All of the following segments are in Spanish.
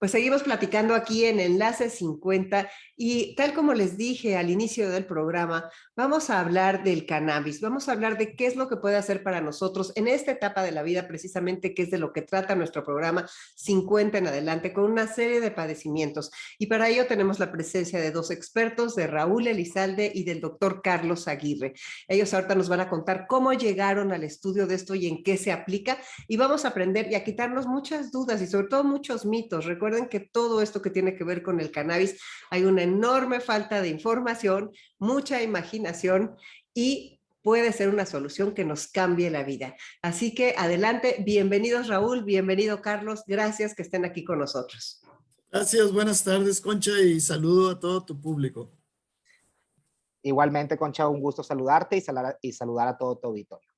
Pues seguimos platicando aquí en Enlace 50 y tal como les dije al inicio del programa, vamos a hablar del cannabis, vamos a hablar de qué es lo que puede hacer para nosotros en esta etapa de la vida, precisamente que es de lo que trata nuestro programa 50 en adelante, con una serie de padecimientos. Y para ello tenemos la presencia de dos expertos, de Raúl Elizalde y del doctor Carlos Aguirre. Ellos ahorita nos van a contar cómo llegaron al estudio de esto y en qué se aplica, y vamos a aprender y a quitarnos muchas dudas y sobre todo muchos mitos. Recuerden que todo esto que tiene que ver con el cannabis, hay una enorme falta de información, mucha imaginación y puede ser una solución que nos cambie la vida. Así que adelante, bienvenidos Raúl, bienvenido Carlos, gracias que estén aquí con nosotros. Gracias, buenas tardes, Concha, y saludo a todo tu público. Igualmente, Concha, un gusto saludarte y saludar a todo tu auditorio.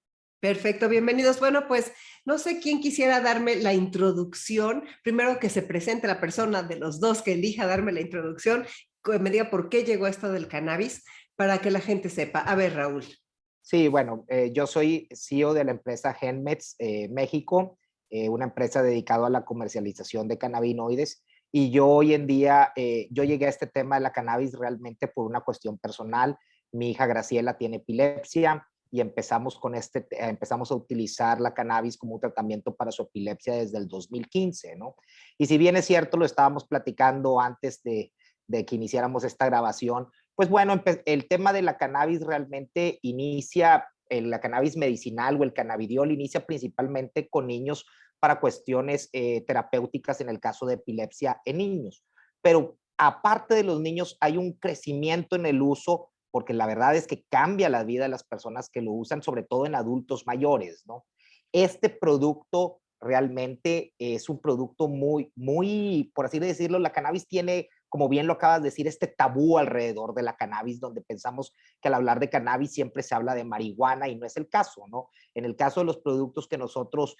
Perfecto, bienvenidos. Bueno, pues no sé quién quisiera darme la introducción. Primero que se presente la persona de los dos que elija darme la introducción, que me diga por qué llegó esto del cannabis, para que la gente sepa. A ver, Raúl. Sí, bueno, yo soy CEO de la empresa GenMeds México, una empresa dedicada a la comercialización de cannabinoides. Y yo hoy en día, yo llegué a este tema de la cannabis realmente por una cuestión personal. Mi hija Graciela tiene epilepsia y empezamos a utilizar la cannabis como un tratamiento para su epilepsia desde el 2015, ¿no? Y si bien es cierto, lo estábamos platicando antes de que iniciáramos esta grabación, pues bueno, el tema de la cannabis realmente inicia, la cannabis medicinal o el cannabidiol inicia principalmente con niños para cuestiones terapéuticas en el caso de epilepsia en niños. Pero aparte de los niños hay un crecimiento en el uso, porque la verdad es que cambia la vida de las personas que lo usan, sobre todo en adultos mayores, ¿no? Este producto realmente es un producto muy, por así decirlo, la cannabis tiene, como bien lo acabas de decir, este tabú alrededor de la cannabis, donde pensamos que al hablar de cannabis siempre se habla de marihuana y no es el caso, ¿no? En el caso de los productos que nosotros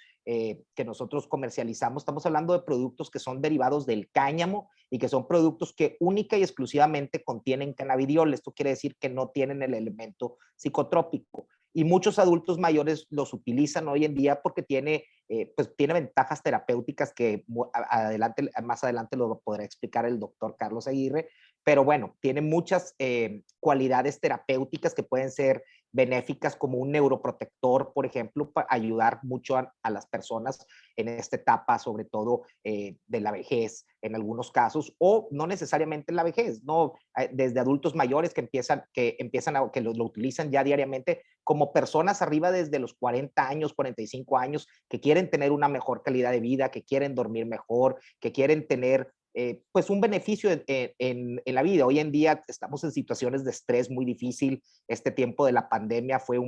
comercializamos, estamos hablando de productos que son derivados del cáñamo y que son productos que única y exclusivamente contienen cannabidiol. Esto quiere decir que no tienen el elemento psicotrópico. Y muchos adultos mayores los utilizan hoy en día porque tiene ventajas terapéuticas que más adelante lo podrá explicar el doctor Carlos Aguirre, pero bueno, tiene muchas cualidades terapéuticas que pueden ser benéficas, como un neuroprotector, por ejemplo, para ayudar mucho a las personas en esta etapa, sobre todo de la vejez, en algunos casos, o no necesariamente en la vejez, ¿no? Desde adultos mayores que lo utilizan ya diariamente, como personas arriba desde los 40 años, 45 años, que quieren tener una mejor calidad de vida, que quieren dormir mejor, que quieren tener pues un beneficio en la vida. Hoy en día estamos en situaciones de estrés muy difícil. Este tiempo de la pandemia fue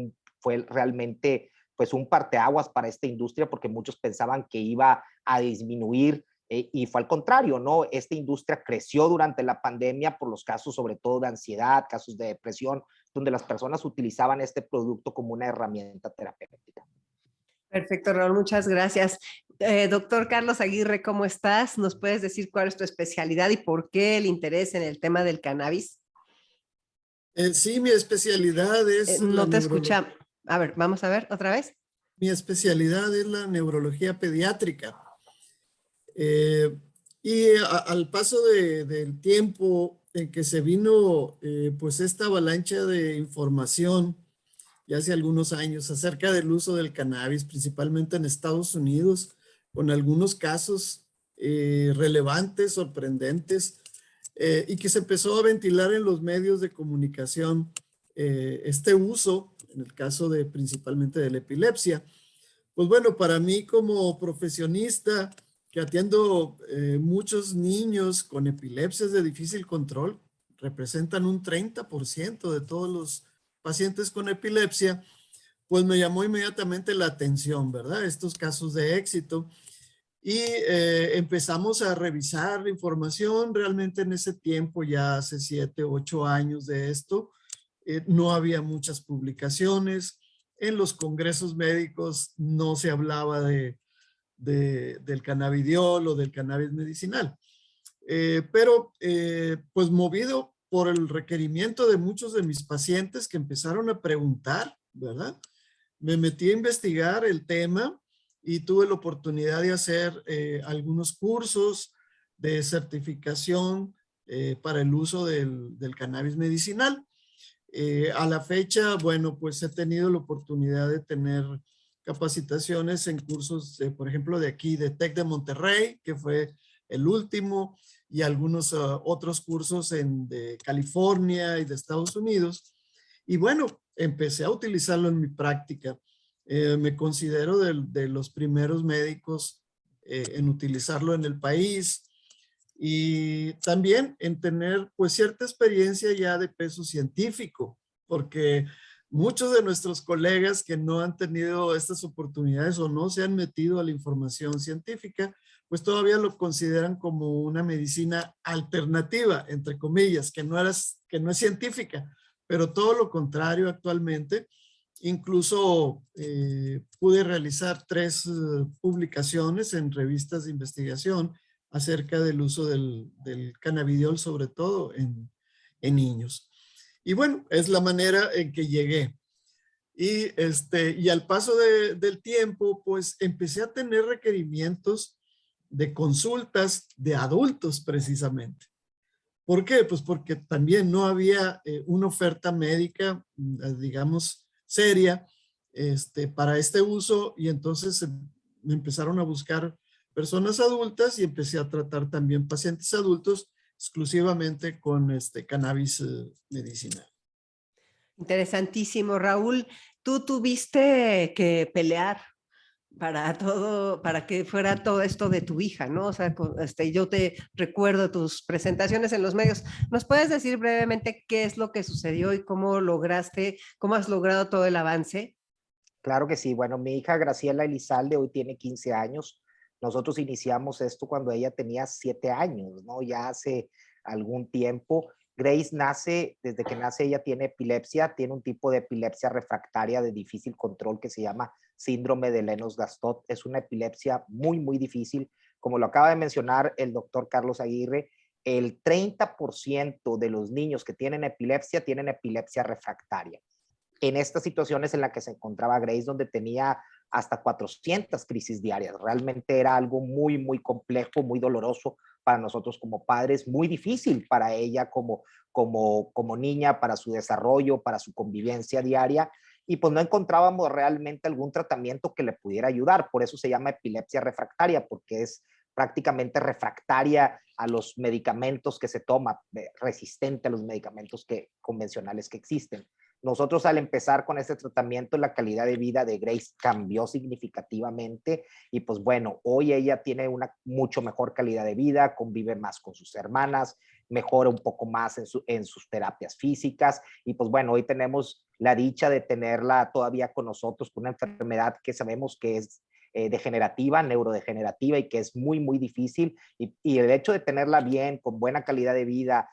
realmente pues un parteaguas para esta industria, porque muchos pensaban que iba a disminuir y fue al contrario, ¿no? Esta industria creció durante la pandemia por los casos sobre todo de ansiedad, casos de depresión, donde las personas utilizaban este producto como una herramienta terapéutica. Perfecto, Raúl, muchas gracias. Doctor Carlos Aguirre, ¿cómo estás? ¿Nos puedes decir cuál es tu especialidad y por qué el interés en el tema del cannabis? Sí, mi especialidad es No te escucha. A ver, vamos a ver otra vez. Mi especialidad es la neurología pediátrica. Al paso del tiempo en que se vino pues esta avalancha de información ya hace algunos años acerca del uso del cannabis, principalmente en Estados Unidos, con algunos casos relevantes, sorprendentes, y que se empezó a ventilar en los medios de comunicación este uso, en el caso principalmente de la epilepsia. Pues bueno, para mí como profesionista que atiendo muchos niños con epilepsias de difícil control, representan un 30% de todos los pacientes con epilepsia, pues me llamó inmediatamente la atención, ¿verdad? Estos casos de éxito. Y empezamos a revisar la información. Realmente en ese tiempo, ya hace 7, 8 años de esto, no había muchas publicaciones. En los congresos médicos no se hablaba del cannabidiol o del cannabis medicinal. Pero pues movido por el requerimiento de muchos de mis pacientes que empezaron a preguntar, ¿verdad? Me metí a investigar el tema y tuve la oportunidad de hacer algunos cursos de certificación para el uso del cannabis medicinal. A la fecha, bueno, pues he tenido la oportunidad de tener capacitaciones en cursos, por ejemplo, de aquí, de TEC de Monterrey, que fue el último, y algunos otros cursos de California y de Estados Unidos. Y bueno, empecé a utilizarlo en mi práctica. Me considero de los primeros médicos en utilizarlo en el país y también en tener pues cierta experiencia ya de peso científico, porque muchos de nuestros colegas que no han tenido estas oportunidades o no se han metido a la información científica, pues todavía lo consideran como una medicina alternativa, entre comillas, que no es científica, pero todo lo contrario actualmente. Incluso pude realizar 3 publicaciones en revistas de investigación acerca del uso del cannabidiol, sobre todo en niños. Y bueno, es la manera en que llegué. Y al paso del tiempo, pues empecé a tener requerimientos de consultas de adultos precisamente. ¿Por qué? Pues porque también no había una oferta médica, digamos, seria para este uso, y entonces me empezaron a buscar personas adultas y empecé a tratar también pacientes adultos exclusivamente con cannabis medicinal. Interesantísimo, Raúl. Tú tuviste que pelear para que fuera todo esto de tu hija, ¿no? O sea, yo te recuerdo tus presentaciones en los medios. ¿Nos puedes decir brevemente qué es lo que sucedió y cómo has logrado todo el avance? Claro que sí. Bueno, mi hija Graciela Elizalde hoy tiene 15 años. Nosotros iniciamos esto cuando ella tenía 7 años, ¿no? Ya hace algún tiempo. Grace desde que nace ella tiene epilepsia, tiene un tipo de epilepsia refractaria de difícil control que se llama síndrome de Lennox-Gastaut. Es una epilepsia muy, muy difícil. Como lo acaba de mencionar el doctor Carlos Aguirre, el 30% de los niños que tienen epilepsia refractaria. En estas situaciones en las que se encontraba Grace, donde tenía hasta 400 crisis diarias. Realmente era algo muy, muy complejo, muy doloroso para nosotros como padres, muy difícil para ella como niña, para su desarrollo, para su convivencia diaria, y pues no encontrábamos realmente algún tratamiento que le pudiera ayudar. Por eso se llama epilepsia refractaria, porque es prácticamente refractaria a los medicamentos que se toma, resistente a los medicamentos convencionales que existen. Nosotros al empezar con este tratamiento, la calidad de vida de Grace cambió significativamente y pues bueno, hoy ella tiene una mucho mejor calidad de vida, convive más con sus hermanas, mejora un poco más en sus terapias físicas y pues bueno, hoy tenemos la dicha de tenerla todavía con nosotros con una enfermedad que sabemos que es degenerativa, neurodegenerativa y que es muy, muy difícil y el hecho de tenerla bien, con buena calidad de vida,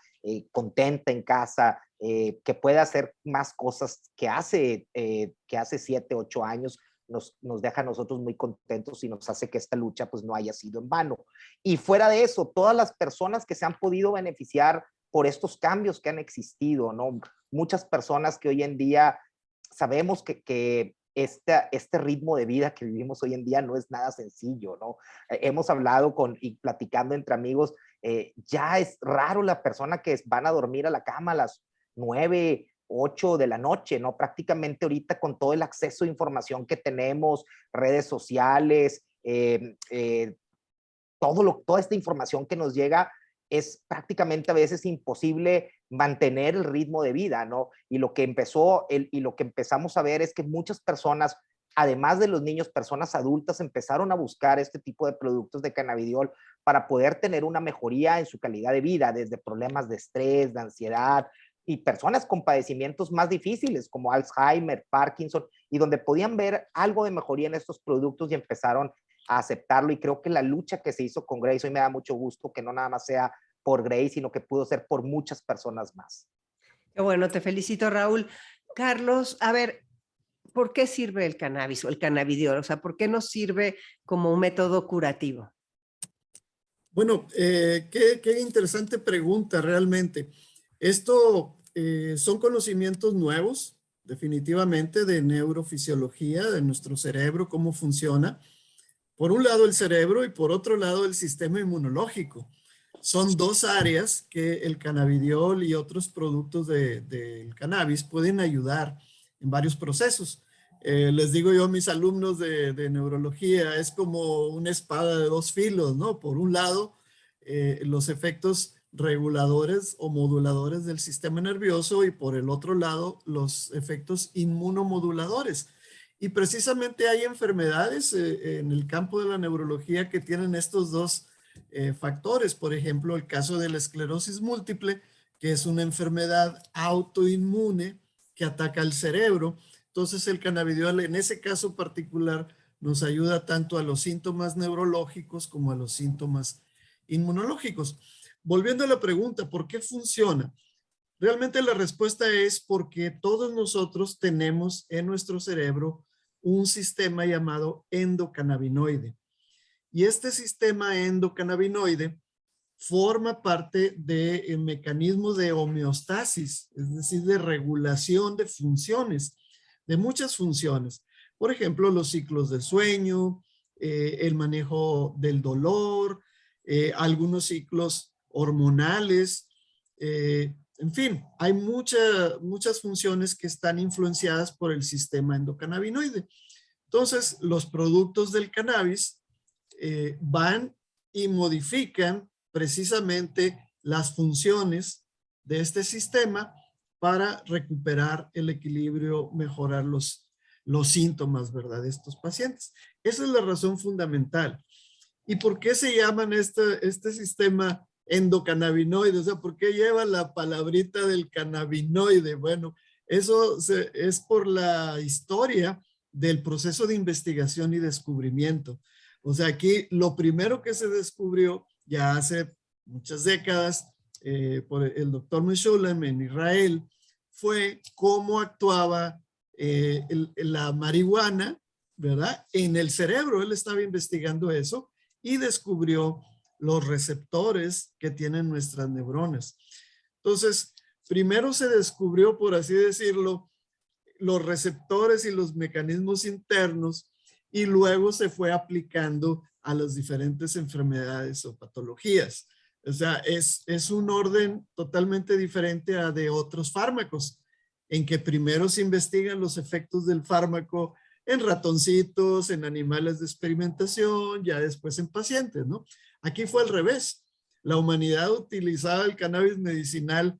contenta en casa, que pueda hacer más cosas que hace 7, 8 años, nos deja a nosotros muy contentos y nos hace que esta lucha pues no haya sido en vano. Y fuera de eso, todas las personas que se han podido beneficiar por estos cambios que han existido, ¿no? Muchas personas que hoy en día sabemos que este ritmo de vida que vivimos hoy en día no es nada sencillo, ¿no? Hemos hablado y platicando entre amigos, ya es raro la persona que van a dormir a la cama a las 9, 8 de la noche, ¿no? Prácticamente ahorita con todo el acceso a información que tenemos, redes sociales, toda esta información que nos llega, es prácticamente a veces imposible mantener el ritmo de vida, ¿no? Y lo que empezamos a ver es que muchas personas, además de los niños, personas adultas empezaron a buscar este tipo de productos de cannabidiol para poder tener una mejoría en su calidad de vida, desde problemas de estrés, de ansiedad, y personas con padecimientos más difíciles como Alzheimer, Parkinson, y donde podían ver algo de mejoría en estos productos y empezaron a aceptarlo. Y creo que la lucha que se hizo con Grace, hoy me da mucho gusto que no nada más sea por Grace, sino que pudo ser por muchas personas más. Qué bueno, te felicito, Raúl. Carlos, a ver, ¿por qué sirve el cannabis o el cannabidiol? O sea, ¿por qué nos sirve como un método curativo? Bueno, qué interesante pregunta realmente. Esto son conocimientos nuevos, definitivamente, de neurofisiología, de nuestro cerebro, cómo funciona. Por un lado el cerebro y por otro lado el sistema inmunológico. son dos áreas que el cannabidiol y otros productos del cannabis pueden ayudar en varios procesos. Les digo yo a mis alumnos de neurología, es como una espada de dos filos, ¿no? Por un lado, los efectos reguladores o moduladores del sistema nervioso y por el otro lado, los efectos inmunomoduladores. Y precisamente hay enfermedades en el campo de la neurología que tienen estos dos factores. Por ejemplo, el caso de la esclerosis múltiple, que es una enfermedad autoinmune que ataca al cerebro. Entonces el cannabidiol en ese caso particular nos ayuda tanto a los síntomas neurológicos como a los síntomas inmunológicos. Volviendo a la pregunta, ¿por qué funciona? Realmente la respuesta es porque todos nosotros tenemos en nuestro cerebro un sistema llamado endocannabinoide. Y este sistema endocannabinoide forma parte de mecanismos de homeostasis, es decir, de regulación de funciones, de muchas funciones. Por ejemplo, los ciclos de sueño, el manejo del dolor, algunos ciclos hormonales, en fin, hay muchas funciones que están influenciadas por el sistema endocannabinoide. Entonces, los productos del cannabis van y modifican precisamente las funciones de este sistema para recuperar el equilibrio, mejorar los síntomas, ¿verdad?, de estos pacientes. Esa es la razón fundamental. ¿Y por qué se llaman este sistema endocannabinoide? O sea, ¿por qué lleva la palabrita del cannabinoide? Bueno, eso es por la historia del proceso de investigación y descubrimiento. O sea, aquí lo primero que se descubrió ya hace muchas décadas por el doctor Meshulam en Israel fue cómo actuaba la marihuana, ¿verdad?, en el cerebro. Él estaba investigando eso y descubrió los receptores que tienen nuestras neuronas. Entonces, primero se descubrió, por así decirlo, los receptores y los mecanismos internos y luego se fue aplicando a las diferentes enfermedades o patologías. O sea, es un orden totalmente diferente a de otros fármacos, en que primero se investigan los efectos del fármaco en ratoncitos, en animales de experimentación, ya después en pacientes, ¿no? Aquí fue al revés. La humanidad utilizaba el cannabis medicinal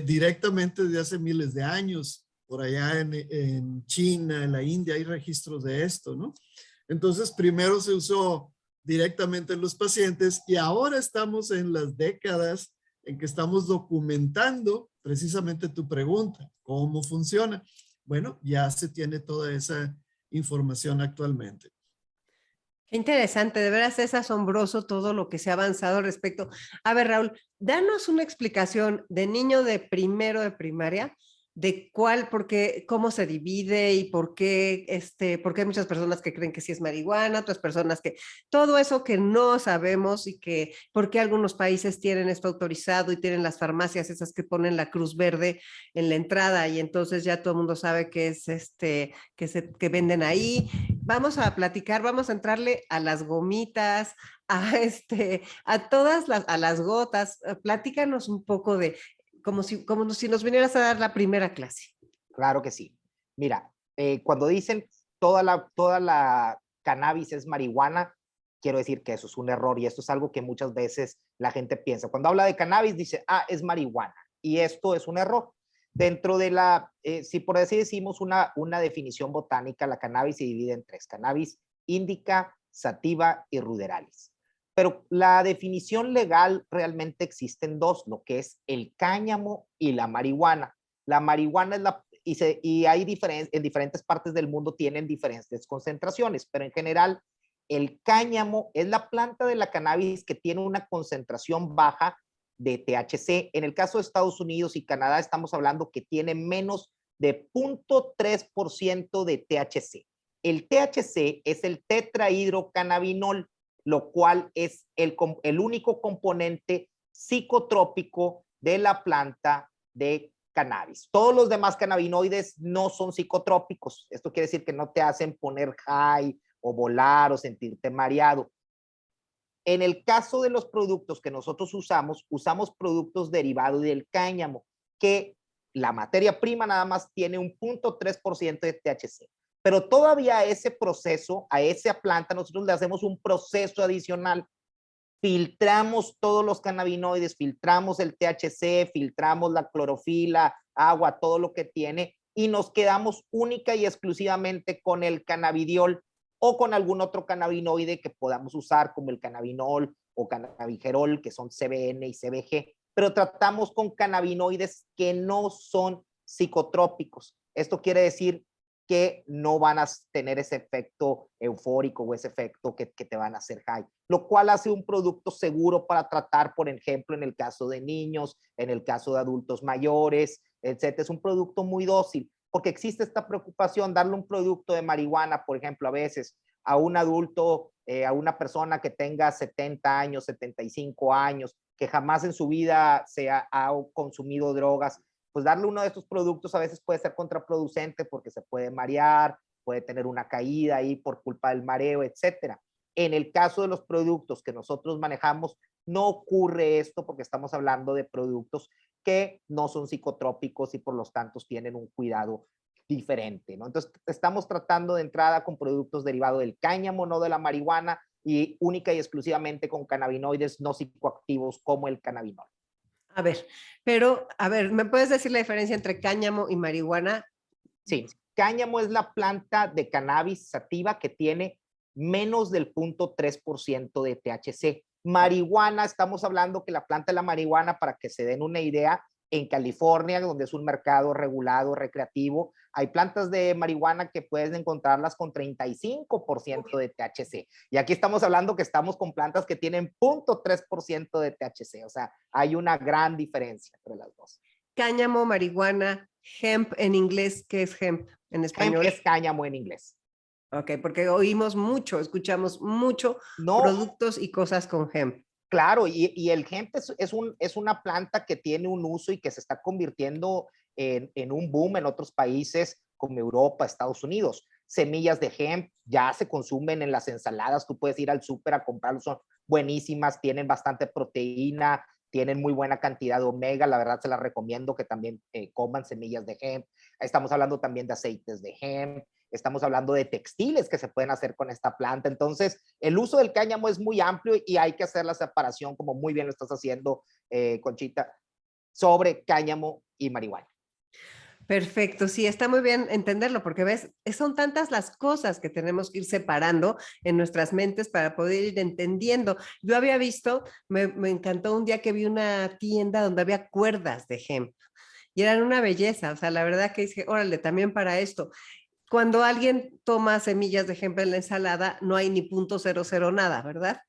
directamente desde hace miles de años. Por allá en China, en la India, hay registros de esto, ¿no? Entonces, primero se usó directamente en los pacientes y ahora estamos en las décadas en que estamos documentando precisamente tu pregunta, ¿cómo funciona? Bueno, ya se tiene toda esa información actualmente. Qué interesante, de veras es asombroso todo lo que se ha avanzado al respecto. A ver, Raúl, danos una explicación de niño de primero de primaria, de cuál, por qué, cómo se divide y por qué hay muchas personas que creen que sí es marihuana, otras personas que, todo eso que no sabemos y que, por qué algunos países tienen esto autorizado y tienen las farmacias esas que ponen la cruz verde en la entrada y entonces ya todo el mundo sabe que es que venden ahí. Vamos a platicar, vamos a entrarle a las gomitas, a las gotas. Platícanos un poco de, como si nos vinieras a dar la primera clase. Claro que sí. Mira, cuando dicen toda la cannabis es marihuana, quiero decir que eso es un error y esto es algo que muchas veces la gente piensa. Cuando habla de cannabis dice, es marihuana y esto es un error. Dentro de si por así decimos una definición botánica, la cannabis se divide en tres: cannabis indica, sativa y ruderalis. Pero la definición legal realmente existen dos, lo que es el cáñamo y la marihuana. La marihuana es y hay en diferentes partes del mundo tienen diferentes concentraciones, pero en general el cáñamo es la planta de la cannabis que tiene una concentración baja de THC. En el caso de Estados Unidos y Canadá estamos hablando que tiene menos de 0.3% de THC. El THC es el tetrahidrocannabinol, lo cual es el único componente psicotrópico de la planta de cannabis. Todos los demás cannabinoides no son psicotrópicos. Esto quiere decir que no te hacen poner high o volar o sentirte mareado. En el caso de los productos que nosotros usamos productos derivados del cáñamo, que la materia prima nada más tiene un 0.3% de THC. Pero todavía a ese proceso, a esa planta, nosotros le hacemos un proceso adicional. Filtramos todos los cannabinoides, filtramos el THC, filtramos la clorofila, agua, todo lo que tiene, y nos quedamos única y exclusivamente con el cannabidiol o con algún otro cannabinoide que podamos usar, como el cannabinol o cannabigerol, que son CBN y CBG, pero tratamos con cannabinoides que no son psicotrópicos. Esto quiere decir que no van a tener ese efecto eufórico o ese efecto que te van a hacer high, lo cual hace un producto seguro para tratar, por ejemplo, en el caso de niños, en el caso de adultos mayores, etc. Es un producto muy dócil, porque existe esta preocupación, darle un producto de marihuana, por ejemplo, a veces a un adulto, a una persona que tenga 70 años, 75 años, que jamás en su vida ha consumido drogas, pues darle uno de estos productos a veces puede ser contraproducente porque se puede marear, puede tener una caída ahí por culpa del mareo, etcétera. En el caso de los productos que nosotros manejamos, no ocurre esto porque estamos hablando de productos que no son psicotrópicos y por lo tanto tienen un cuidado diferente, ¿no? Entonces, estamos tratando de entrada con productos derivados del cáñamo, no de la marihuana, y única y exclusivamente con cannabinoides no psicoactivos como el cannabinol. A ver, ¿me puedes decir la diferencia entre cáñamo y marihuana? Sí, cáñamo es la planta de cannabis sativa que tiene menos del 0.3% de THC. Marihuana, estamos hablando que la planta de la marihuana, para que se den una idea, en California, donde es un mercado regulado, recreativo, hay plantas de marihuana que puedes encontrarlas con 35% de THC. Y aquí estamos hablando que estamos con plantas que tienen 0.3% de THC. O sea, hay una gran diferencia entre las dos. Cáñamo, marihuana, hemp en inglés, ¿qué es hemp en español? Hemp es cáñamo en inglés. Ok, porque oímos mucho, escuchamos mucho productos y cosas con hemp. Claro, y el hemp es una planta que tiene un uso y que se está convirtiendo en un boom en otros países como Europa, Estados Unidos. Semillas de hemp ya se consumen en las ensaladas, tú puedes ir al súper a comprarlos, son buenísimas, tienen bastante proteína, tienen muy buena cantidad de omega, la verdad se las recomiendo que también coman semillas de hemp. Estamos hablando también de aceites de hemp, estamos hablando de textiles que se pueden hacer con esta planta. Entonces, el uso del cáñamo es muy amplio y hay que hacer la separación, como muy bien lo estás haciendo, Conchita, sobre cáñamo y marihuana. Perfecto, sí, está muy bien entenderlo, porque ves, son tantas las cosas que tenemos que ir separando en nuestras mentes para poder ir entendiendo. Yo había visto, me encantó un día que vi una tienda donde había cuerdas de hemp y eran una belleza, o sea, la verdad que dije, órale, también para esto. Cuando alguien toma semillas de hemp en la ensalada, no hay ni .00 nada, ¿verdad?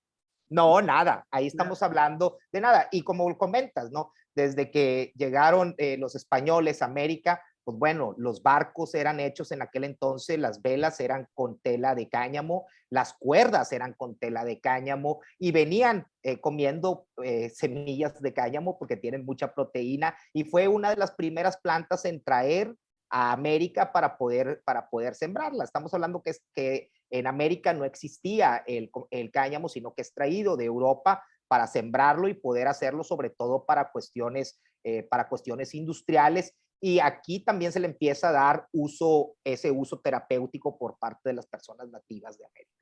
No, nada, ahí estamos hablando de nada. Y como comentas, ¿no? Desde que llegaron los españoles a América, pues bueno, los barcos eran hechos en aquel entonces, las velas eran con tela de cáñamo, las cuerdas eran con tela de cáñamo y venían comiendo semillas de cáñamo porque tienen mucha proteína y fue una de las primeras plantas en traer a América para poder sembrarla. Estamos hablando que en América no existía el cáñamo, sino que es traído de Europa para sembrarlo y poder hacerlo sobre todo para cuestiones industriales. Y aquí también se le empieza a dar ese uso terapéutico por parte de las personas nativas de América.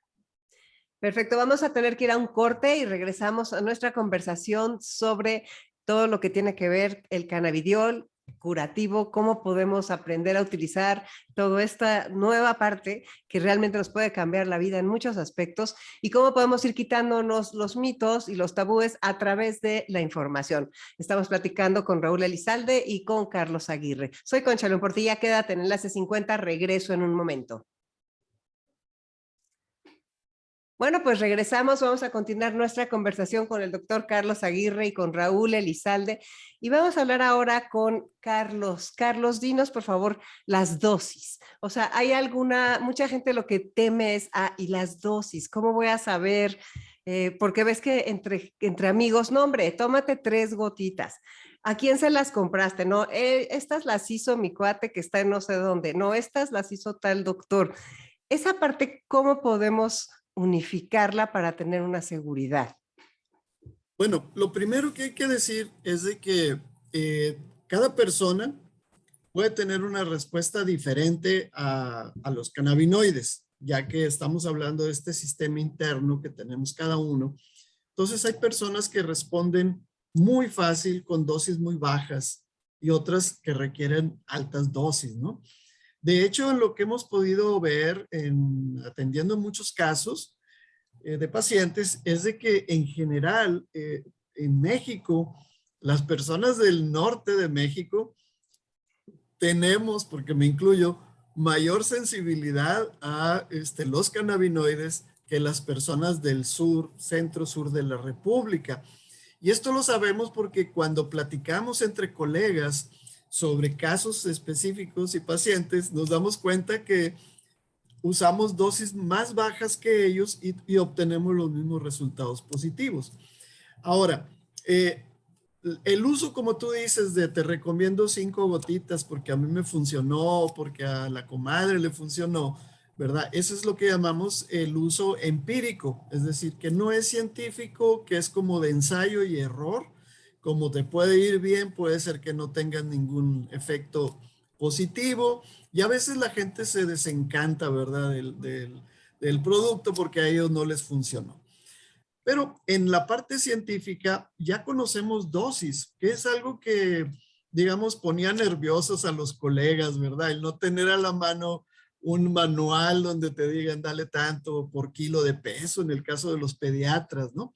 Perfecto, vamos a tener que ir a un corte y regresamos a nuestra conversación sobre todo lo que tiene que ver el cannabidiol curativo, cómo podemos aprender a utilizar toda esta nueva parte que realmente nos puede cambiar la vida en muchos aspectos y cómo podemos ir quitándonos los mitos y los tabúes a través de la información. Estamos platicando con Raúl Elizalde y con Carlos Aguirre. Soy Concha León Portilla, quédate en Enlace 50, regreso en un momento. Bueno, pues regresamos, vamos a continuar nuestra conversación con el doctor Carlos Aguirre y con Raúl Elizalde y vamos a hablar ahora con Carlos. Carlos, dinos por favor las dosis. O sea, hay mucha gente lo que teme es, y las dosis, ¿cómo voy a saber? Porque ves que entre amigos, no hombre, tómate 3 gotitas. ¿A quién se las compraste? No, estas las hizo mi cuate que está en no sé dónde. No, estas las hizo tal doctor. Esa parte, ¿cómo podemos unificarla para tener una seguridad? Bueno, lo primero que hay que decir es de que cada persona puede tener una respuesta diferente a los cannabinoides, ya que estamos hablando de este sistema interno que tenemos cada uno. Entonces hay personas que responden muy fácil con dosis muy bajas y otras que requieren altas dosis, ¿no? De hecho, en lo que hemos podido ver atendiendo muchos casos de pacientes es de que en general en México, las personas del norte de México tenemos, porque me incluyo, mayor sensibilidad a los cannabinoides que las personas del sur, centro-sur de la República. Y esto lo sabemos porque cuando platicamos entre colegas sobre casos específicos y pacientes, nos damos cuenta que usamos dosis más bajas que ellos y obtenemos los mismos resultados positivos. Ahora, el uso, como tú dices, de te recomiendo 5 gotitas porque a mí me funcionó, porque a la comadre le funcionó, ¿verdad? Eso es lo que llamamos el uso empírico, es decir, que no es científico, que es como de ensayo y error. Como te puede ir bien, puede ser que no tengas ningún efecto positivo y a veces la gente se desencanta, ¿verdad? Del producto porque a ellos no les funcionó. Pero en la parte científica ya conocemos dosis, que es algo que, digamos, ponía nerviosos a los colegas, ¿verdad? El no tener a la mano un manual donde te digan dale tanto por kilo de peso en el caso de los pediatras, ¿no?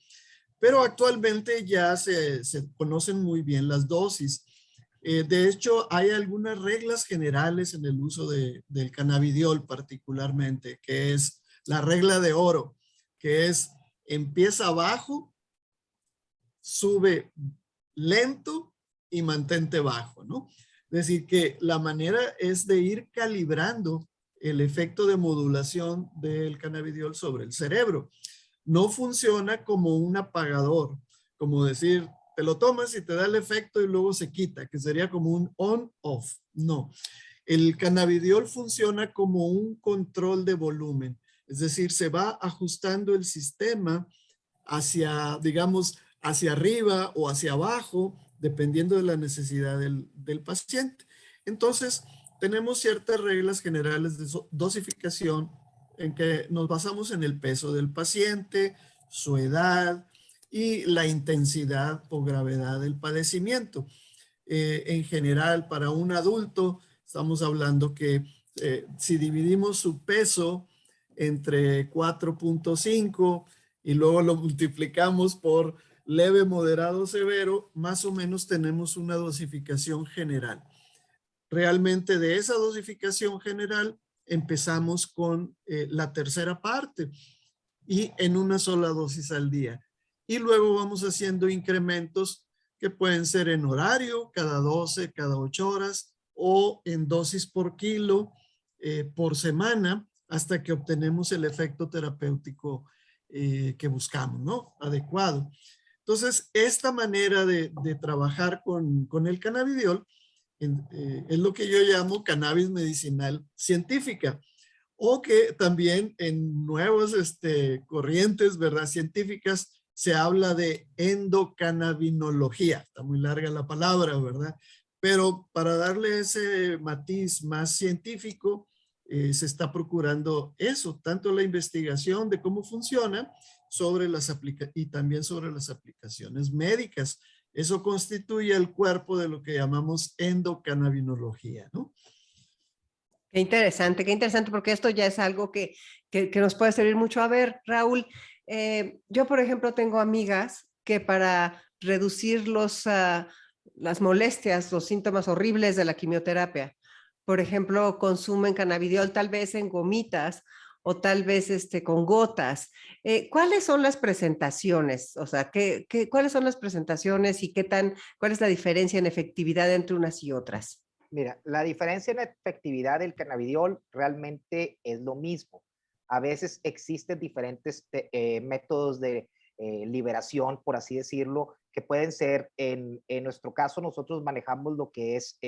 Pero actualmente ya se conocen muy bien las dosis. De hecho, hay algunas reglas generales en el uso del cannabidiol particularmente, que es la regla de oro, que es empieza bajo, sube lento y mantente bajo, ¿no? Es decir, que la manera es de ir calibrando el efecto de modulación del cannabidiol sobre el cerebro. No funciona como un apagador, como decir, te lo tomas y te da el efecto y luego se quita, que sería como un on-off. No, el cannabidiol funciona como un control de volumen, es decir, se va ajustando el sistema hacia, digamos, hacia arriba o hacia abajo, dependiendo de la necesidad del paciente. Entonces, tenemos ciertas reglas generales de dosificación en que nos basamos en el peso del paciente, su edad y la intensidad o gravedad del padecimiento. En general, para un adulto, estamos hablando que si dividimos su peso entre 4.5 y luego lo multiplicamos por leve, moderado, severo, más o menos tenemos una dosificación general. Realmente de esa dosificación general empezamos con la tercera parte y en una sola dosis al día. Y luego vamos haciendo incrementos que pueden ser en horario, cada 12, cada 8 horas, o en dosis por kilo por semana, hasta que obtenemos el efecto terapéutico que buscamos, ¿no? Adecuado. Entonces, esta manera de trabajar con el cannabidiol es lo que yo llamo cannabis medicinal científica, o que también en nuevas corrientes, ¿verdad? Científicas se habla de endocannabinología. Está muy larga la palabra, ¿verdad? Pero para darle ese matiz más científico, se está procurando eso, tanto la investigación de cómo funciona sobre y también sobre las aplicaciones médicas. Eso constituye el cuerpo de lo que llamamos endocannabinología, ¿no? Qué interesante, porque esto ya es algo que nos puede servir mucho. A ver, Raúl, yo, por ejemplo, tengo amigas que para reducir las molestias, los síntomas horribles de la quimioterapia, por ejemplo, consumen cannabidiol tal vez en gomitas o tal vez con gotas. ¿Cuáles son las presentaciones? O sea, ¿cuáles son las presentaciones y cuál es la diferencia en efectividad entre unas y otras? Mira, la diferencia en la efectividad del cannabidiol realmente es lo mismo. A veces existen diferentes métodos de liberación, por así decirlo, que pueden ser, en nuestro caso, nosotros manejamos lo que es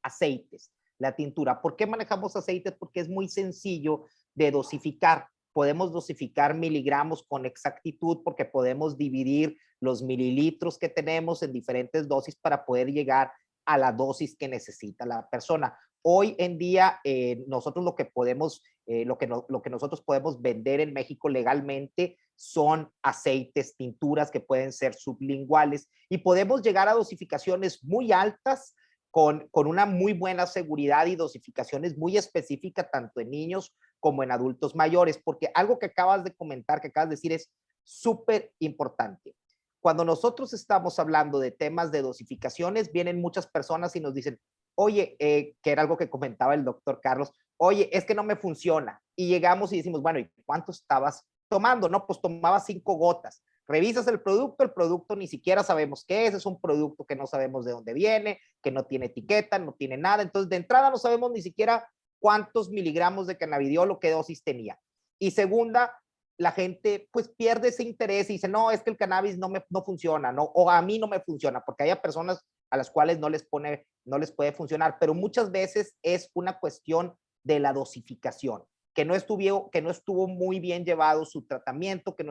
aceites, la tintura. ¿Por qué manejamos aceites? Porque es muy sencillo de dosificar. podemos dosificar miligramos con exactitud porque podemos dividir los mililitros que tenemos en diferentes dosis para poder llegar a la dosis que necesita la persona. Hoy en día, nosotros lo que podemos, lo que nosotros podemos vender en México legalmente son aceites, tinturas que pueden ser sublinguales y podemos llegar a dosificaciones muy altas con una muy buena seguridad y dosificaciones muy específicas tanto en niños como en adultos mayores, porque algo que acabas de comentar, que acabas de decir es súper importante. Cuando nosotros estamos hablando de temas de dosificaciones, vienen muchas personas y nos dicen, oye, que era algo que comentaba el doctor Carlos, oye, es que no me funciona. Y llegamos y decimos, bueno, ¿y cuánto estabas tomando? No, pues tomaba 5 gotas. Revisas el producto ni siquiera sabemos qué es un producto que no sabemos de dónde viene, que no tiene etiqueta, no tiene nada. Entonces, de entrada no sabemos ni siquiera cuántos miligramos de cannabidiol o qué dosis tenía. Y segunda, la gente pues pierde ese interés y dice, no, es que el cannabis no funciona, no, o a mí no me funciona, porque hay personas a las cuales no les puede funcionar, pero muchas veces es una cuestión de la dosificación, que no estuvo muy bien llevado su tratamiento, que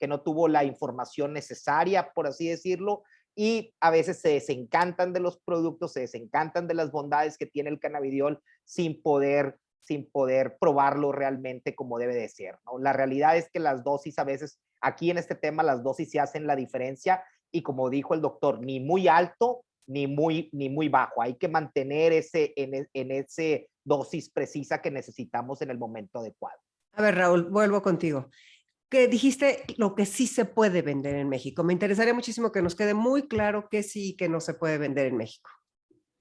no tuvo la información necesaria, por así decirlo, y a veces se desencantan de los productos, se desencantan de las bondades que tiene el cannabidiol sin poder probarlo realmente como debe de ser, ¿no? La realidad es que las dosis a veces, aquí en este tema, las dosis se hacen la diferencia y como dijo el doctor, ni muy alto ni muy bajo. Hay que mantener en ese dosis precisa que necesitamos en el momento adecuado. A ver, Raúl, vuelvo contigo. Que dijiste lo que sí se puede vender en México. Me interesaría muchísimo que nos quede muy claro que sí y que no se puede vender en México.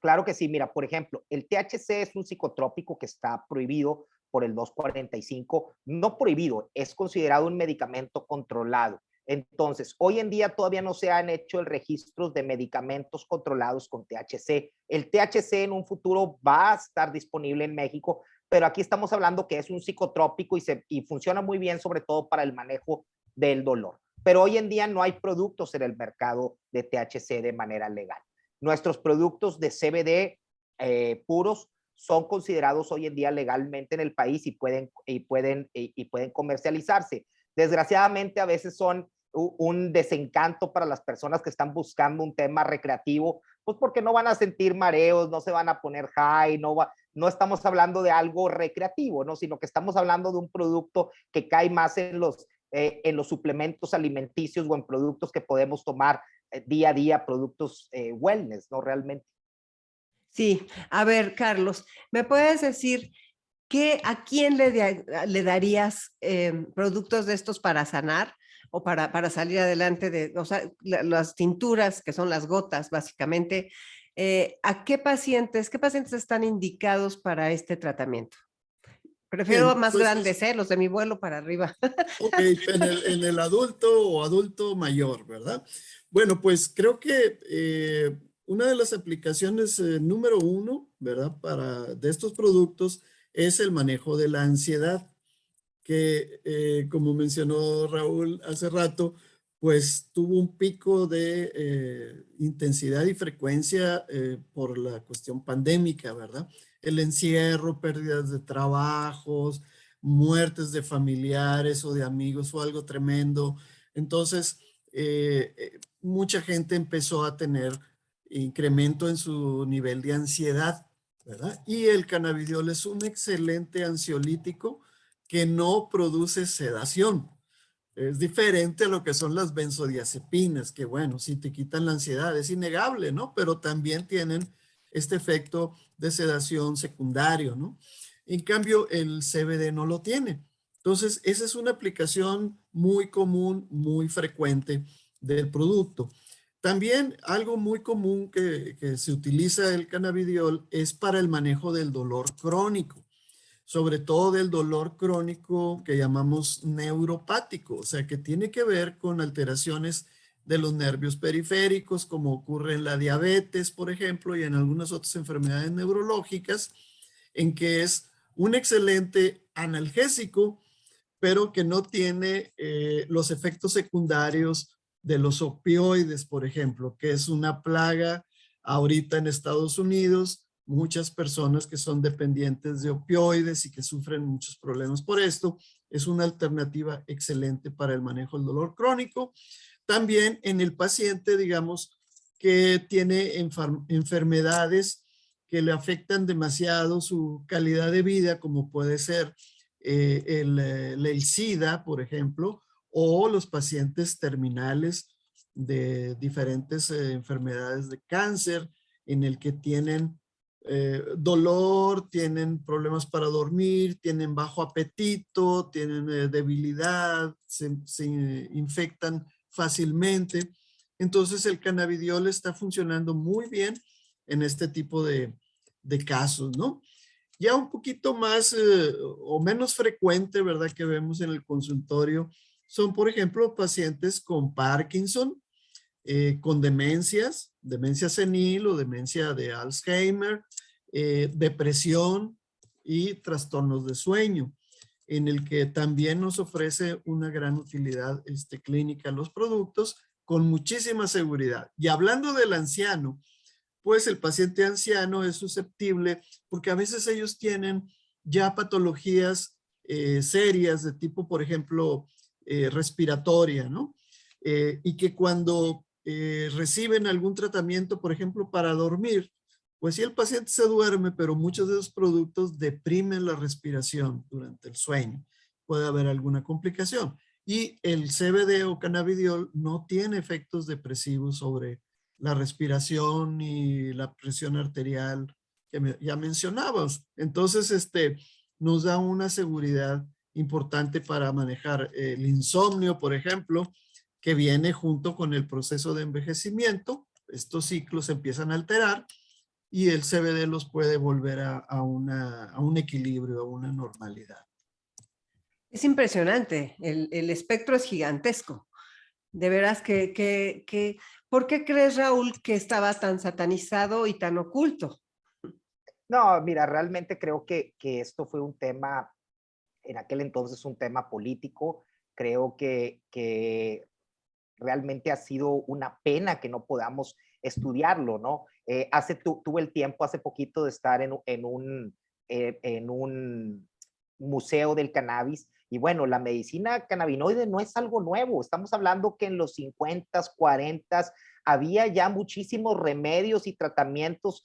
Claro que sí. Mira, por ejemplo, el THC es un psicotrópico que está prohibido por el 245. No prohibido, es considerado un medicamento controlado. Entonces, hoy en día todavía no se han hecho el registro de medicamentos controlados con THC. El THC en un futuro va a estar disponible en México, pero aquí estamos hablando que es un psicotrópico y funciona muy bien, sobre todo para el manejo del dolor. Pero hoy en día no hay productos en el mercado de THC de manera legal. Nuestros productos de CBD puros son considerados hoy en día legalmente en el país y pueden comercializarse. Desgraciadamente, a veces son un desencanto para las personas que están buscando un tema recreativo, pues porque no van a sentir mareos, no se van a poner high, no estamos hablando de algo recreativo, ¿no? Sino que estamos hablando de un producto que cae más en los suplementos alimenticios o en productos que podemos tomar día a día, productos wellness, ¿no? Realmente. Sí, a ver, Carlos, ¿me puedes decir a quién le darías productos de estos para sanar o para salir adelante o sea, las tinturas, que son las gotas, básicamente? ¿A qué pacientes están indicados para este tratamiento? Prefiero Bien, más pues, grandes, los de mi vuelo para arriba. ok, en el adulto o adulto mayor, ¿verdad? Bueno, pues creo que una de las aplicaciones número 1, ¿verdad? De estos productos es el manejo de la ansiedad, que como mencionó Raúl hace rato, pues tuvo un pico de intensidad y frecuencia por la cuestión pandémica, ¿verdad? El encierro, pérdidas de trabajos, muertes de familiares o de amigos fue algo tremendo. Entonces, mucha gente empezó a tener incremento en su nivel de ansiedad, ¿verdad? Y el cannabidiol es un excelente ansiolítico que no produce sedación. Es diferente a lo que son las benzodiazepinas, que bueno, si te quitan la ansiedad, es innegable, ¿no? Pero también tienen este efecto de sedación secundario, ¿no? En cambio, el CBD no lo tiene. Entonces, esa es una aplicación muy común, muy frecuente del producto. También algo muy común que se utiliza el cannabidiol es para el manejo del dolor crónico, sobre todo del dolor crónico que llamamos neuropático, o sea, que tiene que ver con alteraciones de los nervios periféricos, como ocurre en la diabetes, por ejemplo, y en algunas otras enfermedades neurológicas, en que es un excelente analgésico, pero que no tiene los efectos secundarios de los opioides, por ejemplo, que es una plaga ahorita en Estados Unidos. Muchas personas que son dependientes de opioides y que sufren muchos problemas por esto, es una alternativa excelente para el manejo del dolor crónico. También en el paciente, digamos, que tiene enfermedades que le afectan demasiado su calidad de vida, como puede ser el SIDA, por ejemplo, o los pacientes terminales de diferentes enfermedades de cáncer, en el que tienen dolor, tienen problemas para dormir, tienen bajo apetito, tienen debilidad, se infectan fácilmente. Entonces el cannabidiol está funcionando muy bien en este tipo de casos, ¿no? Ya un poquito más o menos frecuente, ¿verdad? Que vemos en el consultorio son, por ejemplo, pacientes con Parkinson, con demencias, demencia senil o demencia de Alzheimer, depresión y trastornos de sueño, en el que también nos ofrece una gran utilidad clínica los productos con muchísima seguridad. Y hablando del anciano, pues el paciente anciano es susceptible porque a veces ellos tienen ya patologías serias de tipo, por ejemplo, respiratoria, ¿no? Y que cuando reciben algún tratamiento, por ejemplo, para dormir, pues sí, el paciente se duerme, pero muchos de esos productos deprimen la respiración durante el sueño. Puede haber alguna complicación. Y el CBD o cannabidiol no tiene efectos depresivos sobre la respiración y la presión arterial que ya mencionábamos. Entonces, nos da una seguridad importante para manejar el insomnio, por ejemplo, que viene junto con el proceso de envejecimiento. Estos ciclos se empiezan a alterar y el CBD los puede volver a un equilibrio, a una normalidad. Es impresionante, el espectro es gigantesco. De veras ¿por qué crees, Raúl, que estaba tan satanizado y tan oculto? No, mira, realmente creo que esto fue un tema, en aquel entonces un tema político. Creo que realmente ha sido una pena que no podamos estudiarlo, ¿no? Tuve el tiempo hace poquito de estar en un museo del cannabis. Y bueno, la medicina cannabinoide no es algo nuevo. Estamos hablando que en los 50s, 40s había ya muchísimos remedios y tratamientos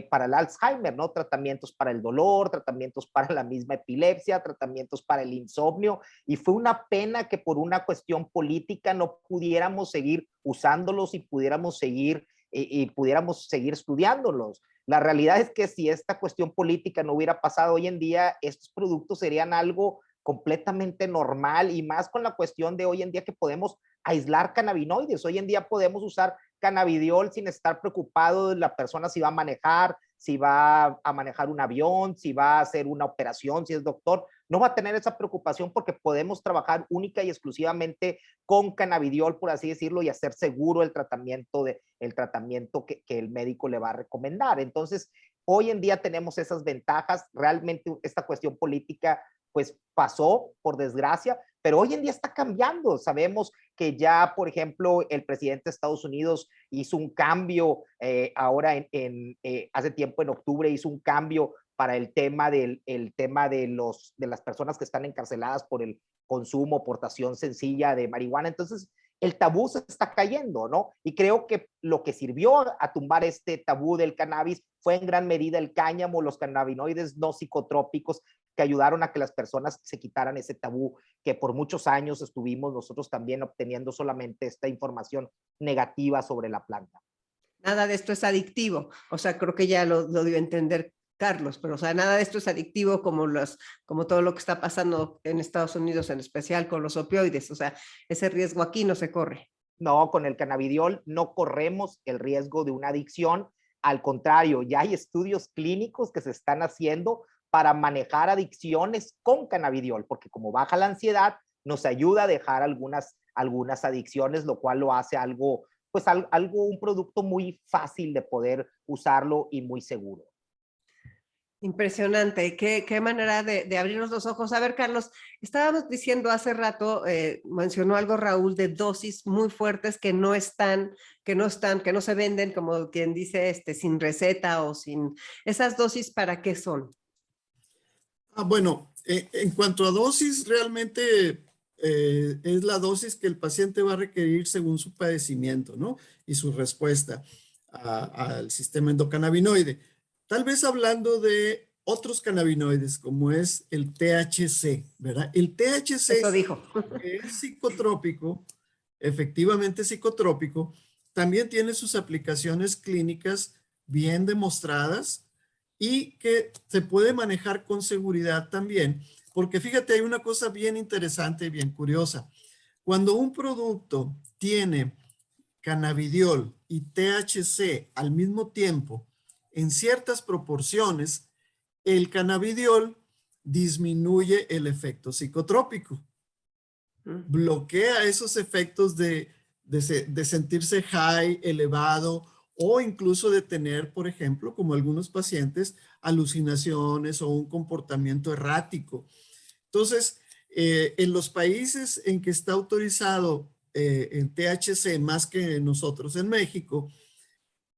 para el Alzheimer, ¿no? Tratamientos para el dolor, tratamientos para la misma epilepsia, tratamientos para el insomnio. Y fue una pena que por una cuestión política no pudiéramos seguir usándolos y pudiéramos seguir estudiándolos. La realidad es que si esta cuestión política no hubiera pasado hoy en día, estos productos serían algo completamente normal, y más con la cuestión de hoy en día que podemos aislar cannabinoides. Hoy en día podemos usar cannabidiol sin estar preocupado de la persona si va a manejar, si va a manejar un avión, si va a hacer una operación, si es doctor. No va a tener esa preocupación porque podemos trabajar única y exclusivamente con cannabidiol, por así decirlo, y hacer seguro el tratamiento que el médico le va a recomendar. Entonces, hoy en día tenemos esas ventajas. Realmente esta cuestión política pues pasó, por desgracia, pero hoy en día está cambiando. Sabemos que ya, por ejemplo, el presidente de Estados Unidos hizo un cambio ahora hace tiempo, en octubre, hizo un cambio para el tema de las personas que están encarceladas por el consumo, portación sencilla de marihuana. Entonces, el tabú se está cayendo, ¿no? Y creo que lo que sirvió a tumbar este tabú del cannabis fue en gran medida el cáñamo, los cannabinoides no psicotrópicos, que ayudaron a que las personas se quitaran ese tabú que por muchos años estuvimos nosotros también obteniendo solamente esta información negativa sobre la planta. Nada de esto es adictivo, o sea, creo que ya lo dio a entender Carlos, pero o sea, nada de esto es adictivo como todo lo que está pasando en Estados Unidos, en especial con los opioides, o sea, ese riesgo aquí no se corre. No, con el cannabidiol no corremos el riesgo de una adicción. Al contrario, ya hay estudios clínicos que se están haciendo para manejar adicciones con cannabidiol, porque como baja la ansiedad, nos ayuda a dejar algunas adicciones, lo cual lo hace un producto muy fácil de poder usarlo y muy seguro. Impresionante, qué manera de abrirnos los ojos. A ver, Carlos, estábamos diciendo hace rato, mencionó algo Raúl de dosis muy fuertes que no se venden, como quien dice, sin receta o sin. ¿Esas dosis para qué son? Bueno, En cuanto a dosis, realmente es la dosis que el paciente va a requerir según su padecimiento, ¿no? Y su respuesta al sistema endocannabinoide. Tal vez hablando de otros cannabinoides, como es el THC, ¿verdad? El THC Eso dijo. es psicotrópico, efectivamente psicotrópico, también tiene sus aplicaciones clínicas bien demostradas y que se puede manejar con seguridad también, porque fíjate, hay una cosa bien interesante y bien curiosa. Cuando un producto tiene cannabidiol y THC al mismo tiempo, en ciertas proporciones, el cannabidiol disminuye el efecto psicotrópico, bloquea esos efectos de sentirse high, elevado, o incluso de tener, por ejemplo, como algunos pacientes, alucinaciones o un comportamiento errático. Entonces, en los países en que está autorizado el THC más que nosotros en México,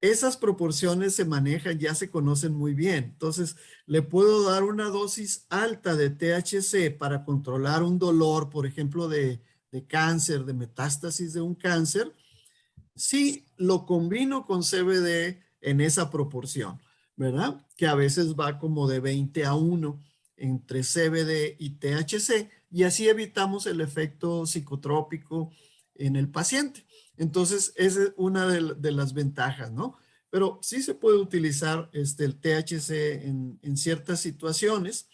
esas proporciones se manejan, ya se conocen muy bien. Entonces, le puedo dar una dosis alta de THC para controlar un dolor, por ejemplo, de cáncer, de metástasis de un cáncer, si lo combino con CBD en esa proporción, ¿verdad? Que a veces va como de 20-1 entre CBD y THC, y así evitamos el efecto psicotrópico en el paciente. Entonces, esa es una de las ventajas, ¿no? Pero sí se puede utilizar el THC en ciertas situaciones,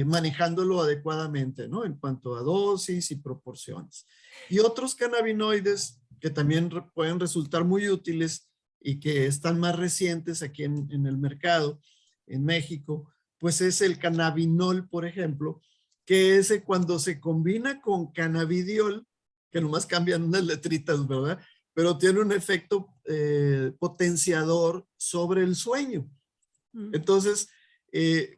manejándolo adecuadamente, ¿no? En cuanto a dosis y proporciones. Y otros cannabinoides que también pueden resultar muy útiles y que están más recientes aquí en el mercado, en México, pues es el cannabinol, por ejemplo, que ese cuando se combina con cannabidiol, que nomás cambian unas letritas, ¿verdad? Pero tiene un efecto potenciador sobre el sueño. Entonces,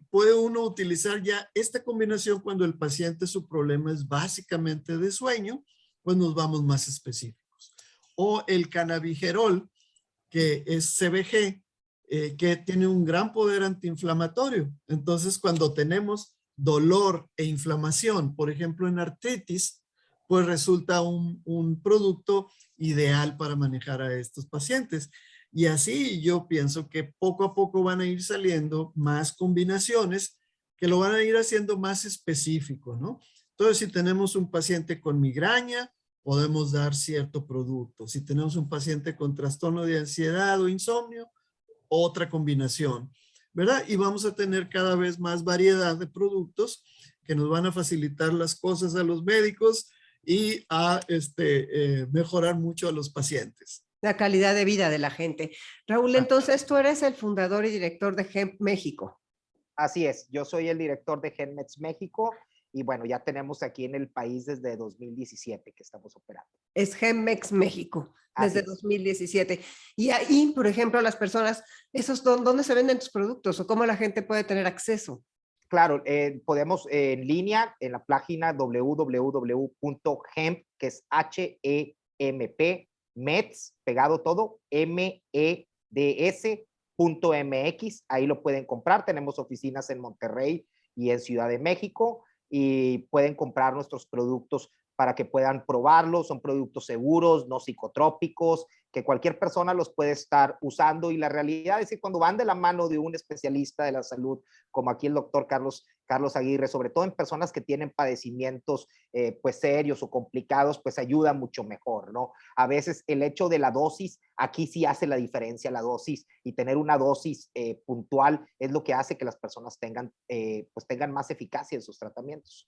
puede uno utilizar ya esta combinación cuando el paciente su problema es básicamente de sueño, pues nos vamos más específicos. O el cannabigerol, que es CBG, que tiene un gran poder antiinflamatorio. Entonces, cuando tenemos dolor e inflamación, por ejemplo, en artritis, pues resulta un producto ideal para manejar a estos pacientes. Y así yo pienso que poco a poco van a ir saliendo más combinaciones que lo van a ir haciendo más específico, ¿no? Entonces, si tenemos un paciente con migraña, podemos dar cierto producto. Si tenemos un paciente con trastorno de ansiedad o insomnio, otra combinación, ¿verdad? Y vamos a tener cada vez más variedad de productos que nos van a facilitar las cosas a los médicos y a mejorar mucho a los pacientes. La calidad de vida de la gente. Raúl, entonces tú eres el fundador y director de Hemp México. Así es, yo soy el director de GenMeds México y bueno, ya tenemos aquí en el país desde 2017 que estamos operando. Es GenMex México, desde Así es. 2017. Y ahí, por ejemplo, las personas, ¿dónde se venden tus productos o cómo la gente puede tener acceso? Claro, podemos en línea en la página www.hemp, que es HEMP, meds, pegado todo, MEDS.mx, ahí lo pueden comprar. Tenemos oficinas en Monterrey y en Ciudad de México y pueden comprar nuestros productos para que puedan probarlos. Son productos seguros, no psicotrópicos, que cualquier persona los puede estar usando, y la realidad es que cuando van de la mano de un especialista de la salud, como aquí el doctor Carlos Aguirre, sobre todo en personas que tienen padecimientos pues serios o complicados, pues ayuda mucho mejor, ¿no? A veces el hecho de la dosis, aquí sí hace la diferencia la dosis, y tener una dosis puntual es lo que hace que las personas tengan más eficacia en sus tratamientos.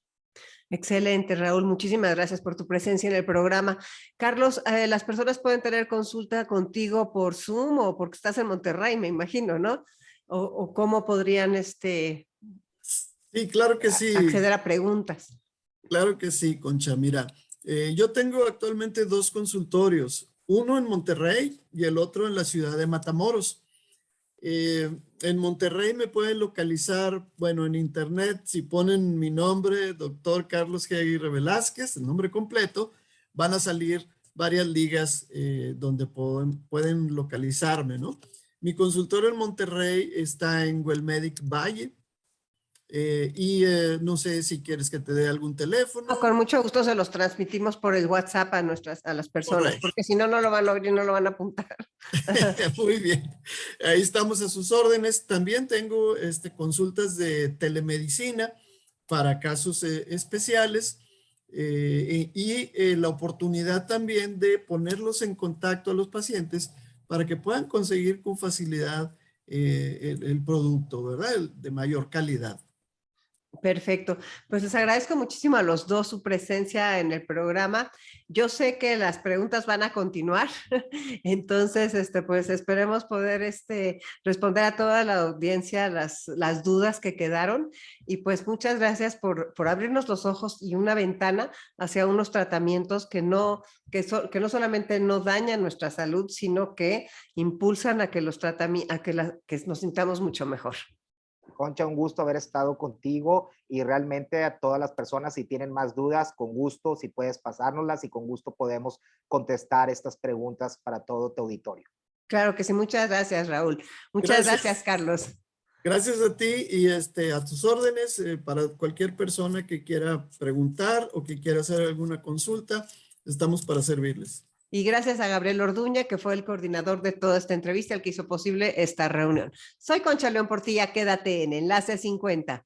Excelente, Raúl. Muchísimas gracias por tu presencia en el programa. Carlos, las personas pueden tener consulta contigo por Zoom o porque estás en Monterrey, me imagino, ¿no? O cómo podrían Sí, claro que sí. acceder a preguntas. Claro que sí, Concha. Mira, yo tengo actualmente 2 consultorios, uno en Monterrey y el otro en la ciudad de Matamoros. En Monterrey me pueden localizar, bueno, en internet, si ponen mi nombre, doctor Carlos G. Aguirre Velázquez, el nombre completo, van a salir varias ligas donde pueden localizarme, ¿no? Mi consultorio en Monterrey está en Huelmedic Valle, No sé si quieres que te dé algún teléfono. No, con mucho gusto se los transmitimos por el WhatsApp a las personas, Correcto. porque si no, no lo van a oír y no lo van a apuntar. Muy bien. Ahí estamos a sus órdenes. También tengo consultas de telemedicina para casos especiales la oportunidad también de ponerlos en contacto a los pacientes para que puedan conseguir con facilidad el producto, ¿verdad? De mayor calidad. Perfecto. Pues les agradezco muchísimo a los dos su presencia en el programa. Yo sé que las preguntas van a continuar, entonces, pues esperemos poder responder a toda la audiencia las dudas que quedaron. Y pues muchas gracias por abrirnos los ojos y una ventana hacia unos tratamientos que no solamente no dañan nuestra salud, sino que impulsan a que que nos sintamos mucho mejor. Concha, un gusto haber estado contigo y realmente a todas las personas, si tienen más dudas, con gusto, si puedes pasárnoslas y con gusto podemos contestar estas preguntas para todo tu auditorio. Claro que sí, muchas gracias, Raúl. Muchas gracias, Carlos. Gracias a ti y a tus órdenes para cualquier persona que quiera preguntar o que quiera hacer alguna consulta, estamos para servirles. Y gracias a Gabriel Orduña, que fue el coordinador de toda esta entrevista, el que hizo posible esta reunión. Soy Concha León Portilla, quédate en Enlace 50.